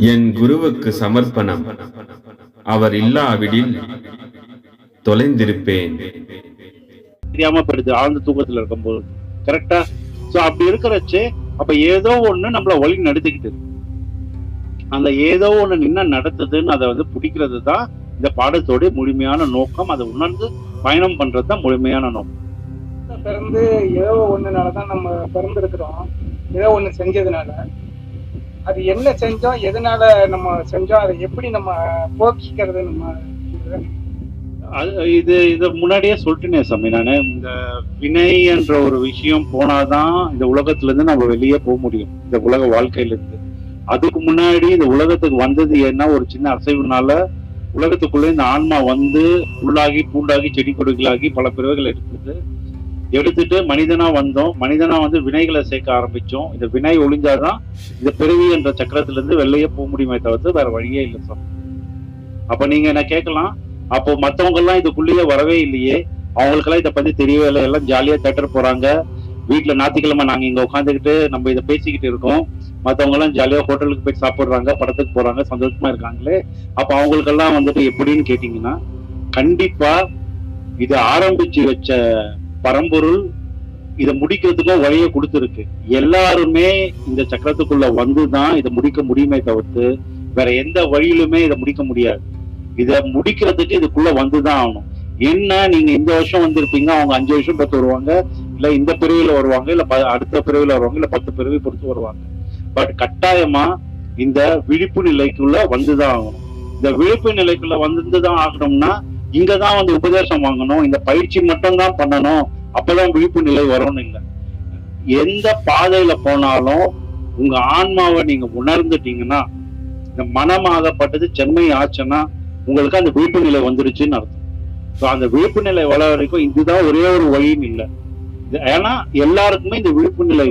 என் குருவுக்கு சமர்ப்பணம். அவர் இல்லாவிடில் தொலைந்திருப்பேன். தெரியாம போயிடுது ஆழ்ந்த தூக்கத்துல இருக்கும்போது. கரெக்டா? சோ அப்படி இருக்கிறச்சே அப்ப ஏதோ ஒண்ணு நம்மள வழி நடத்திக்கிட்டு, அந்த ஏதோ ஒண்ணு என்ன நடத்துதுன்னு அதை பிடிக்கிறது தான் இந்த பாடத்தோட முழுமையான நோக்கம். அதை உணர்ந்து பயணம் பண்றதுதான் முழுமையான நோக்கம். பிறந்து ஏதோ ஒண்ணுனாலதான் நம்ம பிறந்திருக்கிறோம். ஏதோ ஒண்ணு செஞ்சதுனால, அது என்ன செஞ்சோம், எதனால நம்ம செஞ்சோம், அதை எப்படி நம்ம போக்கிக்கிறது, நம்ம இது முன்னாடியே சொல்லிட்டேனே சாமி. நானு இந்த வினை என்ற ஒரு விஷயம் போனாதான் இந்த உலகத்துல இருந்து நம்ம வெளியே போக முடியும், இந்த உலக வாழ்க்கையில இருந்து. அதுக்கு முன்னாடி இந்த உலகத்துக்கு வந்தது என்ன, ஒரு சின்ன அசைவுனால உலகத்துக்குள்ள இந்த ஆன்மா உள்ளாகி பூண்டாகி செடி கொடிகளாகி பல பிறவைகள் எடுத்துட்டு மனிதனா வந்தோம். மனிதனா வினைகளை சேர்க்க ஆரம்பிச்சோம். இந்த வினை ஒழிஞ்சாதான் இந்த பிறவி என்ற சக்கரத்துல இருந்து வெளியே போக முடியுமே தவிர்த்து வேற வழியே இல்லை சார். அப்ப நீங்க என்ன கேட்கலாம், அப்போ மத்தவங்க எல்லாம் இதுக்குள்ளேயே வரவே இல்லையே, அவங்களுக்கெல்லாம் இதை பத்தி தெரியவே இல்லை, எல்லாம் ஜாலியா தேட்டர் போறாங்க, வீட்டுல ஞாயிற்றுக்கிழமை நாங்க இங்க உட்காந்துக்கிட்டு நம்ம இதை பேசிக்கிட்டு இருக்கோம், மத்தவங்க எல்லாம் ஜாலியா ஹோட்டலுக்கு போய் சாப்பிடுறாங்க, படத்துக்கு போறாங்க, சந்தோஷமா இருக்காங்களே, அப்ப அவங்களுக்கெல்லாம் எப்படின்னு கேட்டீங்கன்னா, கண்டிப்பா இதை ஆரம்பிச்சு வச்ச பரம்பொருள் இதை முடிக்கிறதுக்கும் வழியை கொடுத்துருக்கு. எல்லாருமே இந்த சக்கரத்துக்குள்ள வந்துதான் இதை முடிக்க முடியுமே தவிர்த்து வேற எந்த வழியிலுமே இதை முடிக்க முடியாது. இதை முடிக்கிறதுக்கு இதுக்குள்ள வந்துதான் ஆகணும். என்ன, நீங்க இந்த வருஷம் வந்திருப்பீங்க, அவங்க 5 வருஷம் பொறுத்து வருவாங்க, இல்ல இந்த பிரிவுல வருவாங்க, இல்ல அடுத்த பிரிவுல வருவாங்க, இல்ல 10 பிரிவு பொறுத்து வருவாங்க. பட் கட்டாயமா இந்த விழிப்பு நிலைக்குள்ள வந்துதான் ஆகணும். இந்த விழிப்பு நிலைக்குள்ள வந்துதான் ஆகணும்னா இங்கதான் உபதேசம் வாங்கணும், இந்த பயிற்சி மட்டும் தான் பண்ணணும், அப்பதான் விழிப்பு நிலை வரும்னு இல்லை. எந்த பாதையில போனாலும் உங்க ஆன்மாவை நீங்க உணர்ந்துட்டீங்கன்னா, இந்த மனமாகப்பட்டது சென்மை ஆச்சுன்னா உங்களுக்கு அந்த விழிப்பு நிலை வந்துருச்சுன்னு அர்த்தம். அந்த விழிப்பு நிலை வளர வரைக்கும் இதுதான் ஒரே ஒரு வழின்னு இல்லை. ஏன்னா எல்லாருக்குமே இந்த விழிப்பு நிலை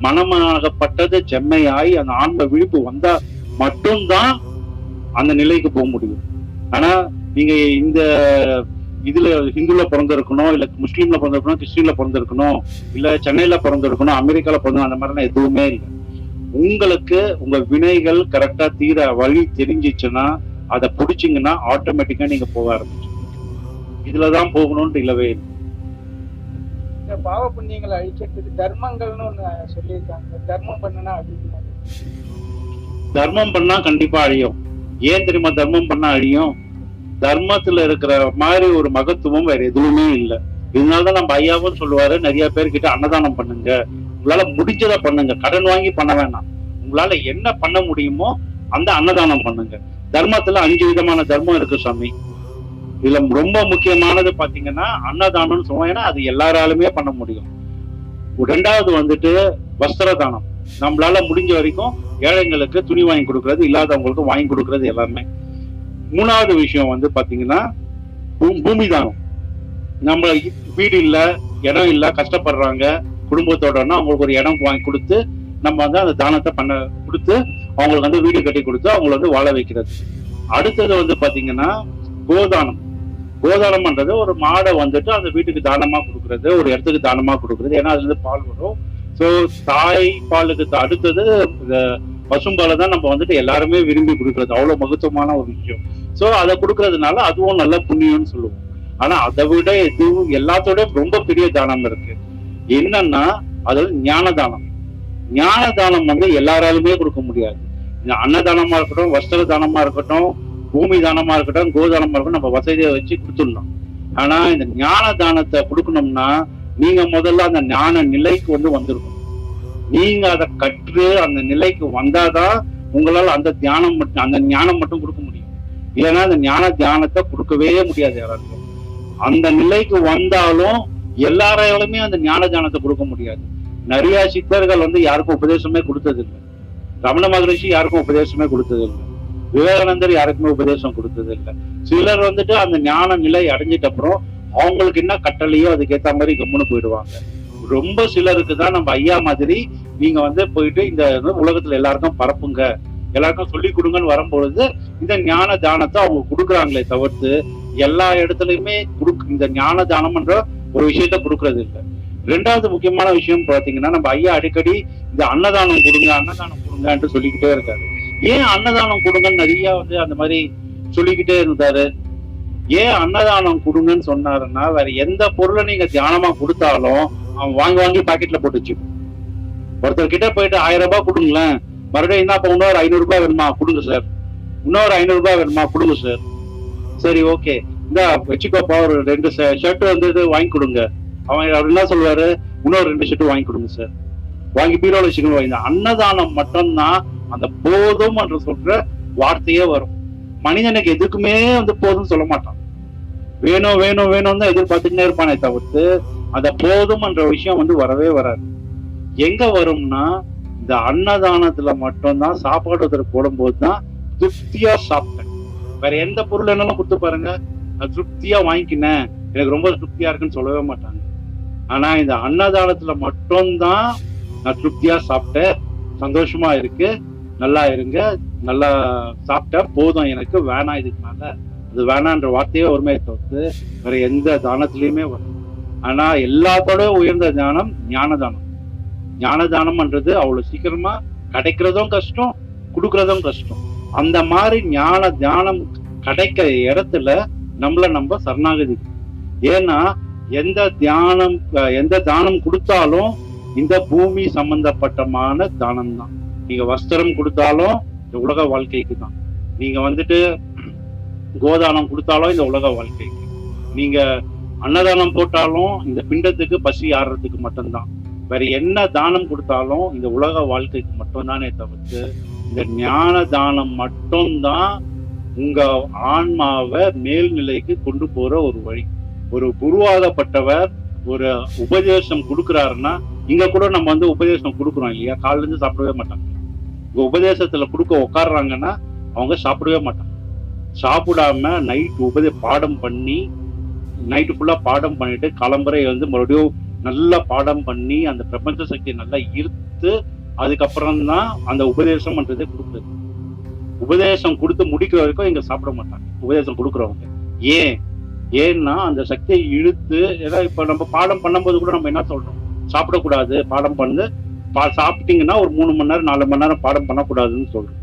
மனமாகப்பட்டது செம்மையாகி அந்த ஆன்ம விழிப்பு வந்தா மட்டும்தான் அந்த நிலைக்கு போக முடியும். ஆனா நீங்க இந்த இதுல ஹிந்துல பிறந்திருக்கணும், இல்ல முஸ்லீம்ல பிறந்திருக்கணும், கிறிஸ்டின்ல பிறந்திருக்கணும், இல்ல சென்னையில பிறந்திருக்கணும், அமெரிக்கால பிறந்தோம், அந்த மாதிரிலாம் எதுவுமே இல்லை. உங்களுக்கு உங்க வினைகள் கரெக்டா தீர வழி தெரிஞ்சிச்சுன்னா அதை பிடிச்சிங்கன்னா ஆட்டோமேட்டிக்கா நீங்க போக ஆரம்பிச்சு. இதுலதான் போகணும்னு இல்லவே இல்லை. இந்த பாவ புண்ணியங்களை அழிக்கிறதுக்கு தர்மங்கள்னு ஒண்ணு சொல்லியிருக்காங்க. தர்மம் பண்ணுனா அழியும். தர்மம் பண்ணா கண்டிப்பா அழியும். ஏன் தெரியுமா தர்மம் பண்ணா அழியும்? தர்மத்துல இருக்கிற மாதிரி ஒரு மகத்துவம் வேற எதுவுமே இல்லை. இதனாலதான் நம்ம ஐயாவும் சொல்லுவாரு, நிறைய பேர்கிட்ட அன்னதானம் பண்ணுங்க, உங்களால முடிஞ்சதை பண்ணுங்க, கடன் வாங்கி பண்ண வேணாம், உங்களால என்ன பண்ண முடியுமோ அந்த அன்னதானம் பண்ணுங்க. தர்மத்துல 5 விதமான தர்மம் இருக்கு சாமி. இதுல ரொம்ப முக்கியமானது பாத்தீங்கன்னா அன்னதானம்னு சொல்லுவோம். ஏன்னா அது எல்லாராலுமே பண்ண முடியும். 2வது வஸ்திர தானம். நம்மளால முடிஞ்ச வரைக்கும் ஏழைங்களுக்கு துணி வாங்கி கொடுக்கறது, இல்லாதவங்களுக்கு வாங்கி கொடுக்கறது எல்லாமே. 3வது விஷயம் பாத்தீங்கன்னா பூமி தானம். நம்ம வீடு இல்ல, இடம் இல்ல, கஷ்டப்படுறாங்க குடும்பத்தோடனா அவங்களுக்கு ஒரு இடம் வாங்கி கொடுத்து நம்ம அந்த தானத்தை பண்ண கொடுத்து அவங்களுக்கு வீடு கட்டி கொடுத்து அவங்களை வாழ வைக்கிறது. அடுத்தது பாத்தீங்கன்னா கோதானம். கோதானம் பண்றது ஒரு மாடை அந்த வீட்டுக்கு தானமா கொடுக்கறது, ஒரு இடத்துக்கு தானமா கொடுக்கறது. ஏன்னா அதுல இருந்து பால் வரும். சோ தாய் பாலுக்கு அடுத்தது பசும்பாலை தான் நம்ம எல்லாருமே விரும்பி கொடுக்கறது. அவ்வளவு மகத்துவமான ஒரு விஷயம். சோ அதை கொடுக்கறதுனால அதுவும் நல்ல புண்ணியம்னு சொல்லுவோம். ஆனா அதை விட எதுவும் எல்லாத்தோட ரொம்ப பெரிய தானம் இருக்கு. என்னன்னா அது ஞான தானம். ஞான தானம் எல்லாராலுமே கொடுக்க முடியாது. இந்த அன்னதானமா இருக்கட்டும், வஸ்திர தானமா இருக்கட்டும், பூமி தானமா இருக்கட்டும், கோதானமா இருக்கட்டும், நம்ம வசதியை வச்சு கொடுத்துடலாம். ஆனா இந்த ஞான தானத்தை கொடுக்கணும்னா நீங்க முதல்ல அந்த ஞான நிலைக்கு வந்திருக்கணும். நீங்க அதை கற்று அந்த நிலைக்கு வந்தாதான் உங்களால அந்த தியானம் மட்டும், அந்த ஞானம் மட்டும் கொடுக்க முடியும். இல்லைன்னா அந்த ஞான தியானத்தை கொடுக்கவே முடியாது யாராலும். அந்த நிலைக்கு வந்தாலும் எல்லாராலுமே அந்த ஞான தியானத்தை கொடுக்க முடியாது. நிறைய சித்தர்கள் யாருக்கும் உபதேசமே கொடுத்ததில்லை. ரமண மகரிஷி யாருக்கும் உபதேசமே கொடுத்ததில்லை. விவேகானந்தர் யாருக்குமே உபதேசம் கொடுத்ததில்லை. சிலர் அந்த ஞான நிலை அடைஞ்சிட்ட அப்புறம் அவங்களுக்கு என்ன கட்டளையோ அதுக்கேற்ற மாதிரி கம்முன்னு போயிடுவாங்க. ரொம்ப சிலருக்கு தான் நம்ம ஐயா மாதிரி நீங்க போயிட்டு இந்த உலகத்துல எல்லாருக்கும் பரப்புங்க, எல்லாருக்கும் சொல்லி கொடுங்கன்னு வரும்பொழுது இந்த ஞான தானத்தை அவங்க கொடுக்குறாங்களே தவிர்த்து எல்லா இடத்துலயுமே இந்த ஞான தானம்ன்ற ஒரு விஷயத்த கொடுக்கறது இல்லை. 2வது முக்கியமான விஷயம் பாத்தீங்கன்னா, நம்ம ஐயா அடிக்கடி இந்த அன்னதானம் கொடுங்க, அன்னதானம் கொடுங்கன்ட்டு சொல்லிக்கிட்டே இருக்காரு. ஏன் அன்னதானம் கொடுங்கன்னு நிறைய வந்து அந்த மாதிரி சொல்லிக்கிட்டே இருந்தாரு. ஏன் அன்னதானம் கொடுங்கன்னு சொன்னாருன்னா, வேற எந்த பொருளை நீங்க தியானமா கொடுத்தாலும் அவன் வாங்கி பாக்கெட்ல போட்டு வச்சுக்கணும். ஒருத்தர் கிட்ட போயிட்டு 1000 ரூபாய் கொடுங்களேன், மறுபடியும் என்ன இப்ப இன்னொரு 500 ரூபாய் வேணுமா கொடுங்க சார், இன்னொரு 500 ரூபாய் வேணுமா கொடுங்க சார். சரி ஓகே, இந்த வச்சுக்கோப்பா ஒரு 2 ஷர்ட் வந்து வாங்கி கொடுங்க. அவர் என்ன சொல்லுவாரு, இன்னொரு 2 ஷர்ட் வாங்கி கொடுங்க சார், வாங்கி பீரோல வச்சுக்கணும். இந்த அன்னதானம் மட்டும்தான் அந்த போதும் என்று சொல்ற வார்த்தையே வரும். மனிதனுக்கு எதுக்குமே வந்து போதும் சொல்ல மாட்டான், வேணும் வேணும் வேணும் தான் எதிர்பார்த்துக்கிட்டே இருப்பானே தவிர்த்து அந்த போதும் என்ற விஷயம் வந்து வரவே வராது. எங்க வரும்னா இந்த அன்னதானத்துல மட்டும்தான். சாப்பாடு ஒருத்தர் போடும்போது தான் திருப்தியா சாப்பிட்டேன். வேற எந்த பொருள் என்னெல்லாம் கொடுத்து பாருங்க, நான் திருப்தியா வாங்கிக்கினேன், எனக்கு ரொம்ப திருப்தியா இருக்குன்னு சொல்லவே மாட்டாங்க. ஆனா இந்த அன்னதானத்துல மட்டும்தான் நான் திருப்தியா சாப்பிட்டேன், சந்தோஷமா இருக்கு, நல்லா இருங்க, நல்லா சாப்பிட்டேன், போதும் எனக்கு, வேணாம் இதுக்கு மேல அது வேணான்ற வார்த்தையே ஒருமையை தவிர்த்து வேற எந்த தானத்திலயுமே வரும். ஆனா எல்லாத்தோட உயர்ந்த தானம் ஞான தானம். ஞான தானம்ன்றது அவ்வளவு சீக்கிரமா கிடைக்கிறதும் கஷ்டம், கொடுக்கறதும் கஷ்டம். அந்த மாதிரி ஞான தியானம் கிடைக்கிற இடத்துல நம்ம சரணாகதி. ஏன்னா எந்த தானம் கொடுத்தாலும் இந்த பூமி சம்பந்தப்பட்டமான தானம் தான். நீங்க வஸ்திரம் கொடுத்தாலும் இந்த உலக வாழ்க்கைக்கு தான், நீங்க வந்துட்டு கோதானம் கொடுத்தாலும் இந்த உலக வாழ்க்கைக்கு, நீங்க அன்னதானம் போட்டாலும் இந்த பிண்டத்துக்கு பசி ஆடுறதுக்கு மட்டும்தான். வேற என்ன தானம் கொடுத்தாலும் இந்த உலக வாழ்க்கைக்கு மட்டும்தானே தவிர்த்து இந்த ஞான தானம் மட்டும்தான் உங்க ஆன்மாவை மேல்நிலைக்கு கொண்டு போற ஒரு வழி. ஒரு குருவாகப்பட்டவர் ஒரு உபதேசம் கொடுக்குறாருன்னா, இங்க கூட நம்ம வந்து உபதேசம் கொடுக்குறோம் இல்லையா, காலையில இருந்து சாப்பிடவே மாட்டாங்க. இங்க உபதேசத்துல கொடுக்க உட்காடுறாங்கன்னா அவங்க சாப்பிடவே மாட்டாங்க. சாப்பிடாம நைட் பாடம் பண்ணி நைட்டு ஃபுல்லா பாடம் பண்ணிட்டு கிளம்புற வந்து மறுபடியும் நல்லா பாடம் பண்ணி அந்த பிரபஞ்ச சக்தியை நல்லா ஈர்த்து அதுக்கப்புறம் தான் அந்த உபதேசம்ன்றதே கொடுக்குறது. உபதேசம் கொடுத்து முடிக்கிற வரைக்கும் இங்க சாப்பிட மாட்டாங்க உபதேசம் கொடுக்குறவங்க. ஏன்னா அந்த சக்தியை இழுத்து, ஏன்னா இப்ப நம்ம பாடம் பண்ணும்போது கூட நம்ம என்ன சொல்றோம், சாப்பிடக்கூடாது, பாடம் பண்ணு, சாப்பிட்டீங்கன்னா ஒரு 3 மணி நேரம் 4 மணி நேரம் பாடம் பண்ணக்கூடாதுன்னு சொல்றோம்.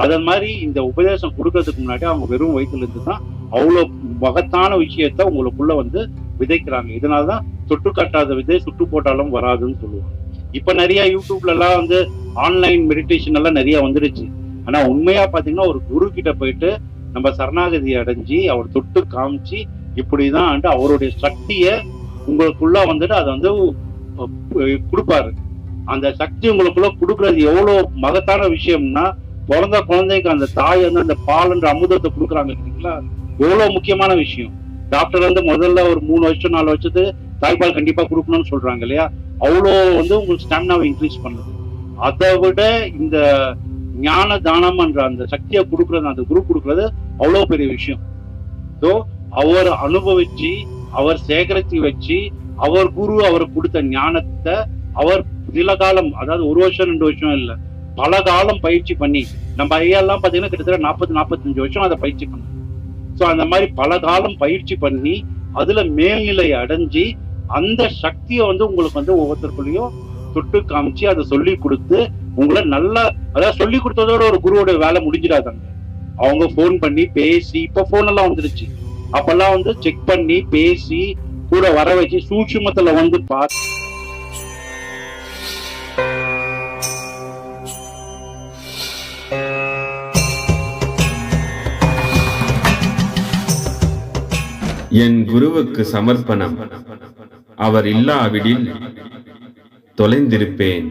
அதே மாதிரி இந்த உபதேசம் கொடுக்கறதுக்கு முன்னாடி அவங்க வெறும் வயிற்றுல இருந்து தான் அவ்வளவு மகத்தான விஷயத்த உங்களுக்குள்ள வந்து விதைக்கிறாங்க. இதனாலதான் தொட்டு காட்டாத விதை சுட்டு போட்டாலும் வராதுன்னு சொல்லுவாங்க. இப்ப நிறைய யூடியூப்ல எல்லாம் வந்து ஆன்லைன் மெடிடேஷன் எல்லாம் நிறைய வந்துடுச்சு. ஆனா உண்மையா பாத்தீங்கன்னா ஒரு குரு கிட்ட போயிட்டு நம்ம சரணாகதி அடைஞ்சி அவர் தொட்டு காமிச்சு இப்படிதான் அவருடைய சக்திய உங்களுக்குள்ள வந்துட்டு அதை வந்து கொடுப்பாரு. அந்த சக்தி உங்களுக்குள்ள கொடுக்கறது எவ்வளவு மகத்தான விஷயம்னா, பிறந்த குழந்தைக்கு அந்த தாய் வந்து அந்த பால்ன்ற அமுதத்தை கொடுக்குறாங்க இல்லைங்களா, எவ்வளவு முக்கியமான விஷயம். டாக்டர் வந்து முதல்ல ஒரு 3 வருஷம் 4 வருஷத்துக்கு தாய்ப்பால் கண்டிப்பா கொடுக்கணும்னு சொல்றாங்க இல்லையா, அவ்வளோ வந்து உங்களுக்கு ஸ்டாமினாவை இன்க்ரீஸ் பண்ணுது. அதை விட இந்த ஞான தானம் என்ற அந்த சக்தியை கொடுக்கறது, அந்த குரு கொடுக்கறது அவ்வளவு பெரிய விஷயம். ஸோ அவர் அனுபவிச்சு, அவர் சேகரித்து வச்சு, அவர் குரு அவர் கொடுத்த ஞானத்தை அவர் சில காலம், அதாவது 1 வருஷம் 2 வருஷம் இல்லை, பல காலம் பயிற்சி பண்ணி, நம்ம ஐயாலாம் பாத்தீங்கன்னா கிட்டத்தட்ட 40-45 வருஷம் அதை பயிற்சி பண்ண. ஸோ அந்த மாதிரி பல காலம் பயிற்சி பண்ணி அதுல மேல்நிலை அடைஞ்சி அந்த சக்தியை வந்து உங்களுக்கு வந்து ஒவ்வொருத்தருக்குள்ளேயும் தொட்டு காமிச்சு அதை சொல்லி கொடுத்து உங்களை நல்லா, அதாவது சொல்லி கொடுத்ததோட ஒரு குருவோட வேலை முடிஞ்சிடாதாங்க. அவங்க போன் பண்ணி பேசி, இப்ப போன் எல்லாம் வந்துருச்சு, அப்பெல்லாம் வந்து செக் பண்ணி பேசி கூட வர வச்சு சூட்சுமத்துல வந்து பார்த்து என் குருவுக்கு சமர்ப்பணம். அவர் இல்லாவிடில் தொலைந்திருப்பேன்.